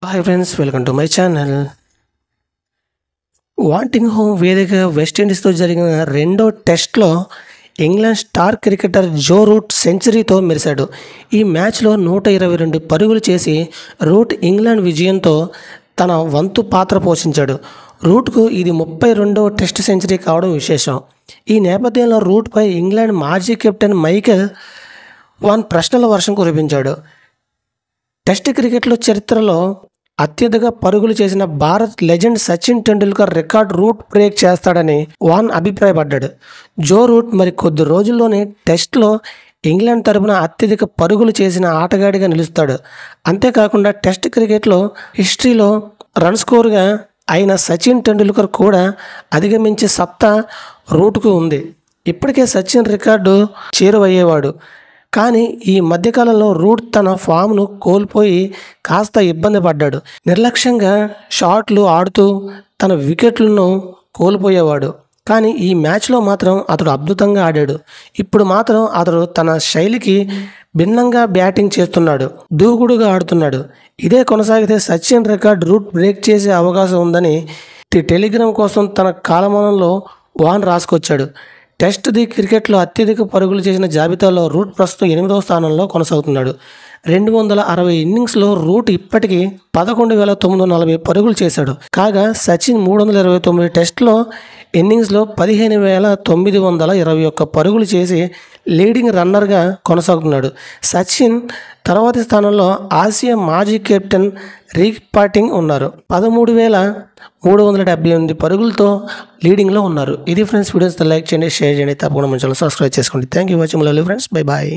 Hi friends, welcome to my channel. వాంటింగ్ హోమ్ వేదిక వెస్టిండీస్తో జరిగిన రెండో టెస్ట్లో England star cricketer Joe Root సెంచరీతో మెరిశాడు. ఈ మ్యాచ్లో 122 పరుగులు చేసి రూట్ ఇంగ్లాండ్ విజయంతో తన వంతు పాత్ర పోషించాడు. రూట్కు ఇది 32వ టెస్ట్ సెంచరీ కావడం విశేషం. ఈ నేపథ్యంలో రూట్పై ఇంగ్లాండ్ మాజీ కెప్టెన్ మైకేల్ వాన్ ప్రశ్నల వర్షం కురిపించాడు. టెస్ట్ క్రికెట్లో చరిత్రలో అత్యధిక పరుగులు చేసిన Bharat legend Sachin Tendulkar record Root break చేస్తాడని వాన్ అభిప్రాయపడ్డాడు. జో రూట్ మరి కొద్ది రోజుల్లోనే టెస్ట్లో ఇంగ్లాండ్ తరపున అత్యధిక పరుగులు చేసిన ఆటగాడిగా నిలుస్తాడు. అంతేకాకుండా టెస్ట్ క్రికెట్లో హిస్టరీలో రన్ స్కోర్గా అయిన సచిన్ టెండూల్కర్ కూడా అధిగమించే సత్తా రూట్కు ఉంది. ఇప్పటికే సచిన్ రికార్డు చేరువయ్యేవాడు. కానీ ఈ మధ్యకాలంలో రూట్ తన ఫామ్ను కోల్పోయి కాస్త ఇబ్బంది పడ్డాడు. నిర్లక్ష్యంగా షాట్లు ఆడుతూ తన వికెట్లను కోల్పోయేవాడు. కానీ ఈ మ్యాచ్లో మాత్రం అతడు అద్భుతంగా ఆడాడు. ఇప్పుడు మాత్రం అతడు తన శైలికి భిన్నంగా బ్యాటింగ్ చేస్తున్నాడు, దూకుడుగా ఆడుతున్నాడు. ఇదే కొనసాగితే సచిన్ రికార్డ్ రూట్ బ్రేక్ చేసే అవకాశం ఉందని టెలిగ్రామ్ కోసం తన కాలమానంలో వాన్ రాసుకొచ్చాడు. టెస్ట్ క్రికెట్లో అత్యధిక పరుగులు చేసిన జాబితాలో రూట్ ప్రస్తుతం 8వ స్థానంలో కొనసాగుతున్నాడు. 260 ఇన్నింగ్స్లో రూట్ ఇప్పటికీ 11,940 పరుగులు చేశాడు. కాగా సచిన్ 329 టెస్ట్లో ఇన్నింగ్స్లో 15,921 పరుగులు చేసి లీడింగ్ రన్నర్గా కొనసాగుతున్నాడు. సచిన్ తర్వాతి స్థానంలో ఆసియా మాజీ కెప్టెన్ రికీ పాంటింగ్ ఉన్నారు. 13,378 పరుగులతో లీడింగ్లో ఉన్నారు. ఇది ఫ్రెండ్స్, వీడియోస్ లైక్ చేయండి, షేర్ చేయండి, తప్పకుండా మన ఛానల్ సబ్స్క్రైబ్ చేసుకోండి. Thank you watching. Lovely friends, bye bye.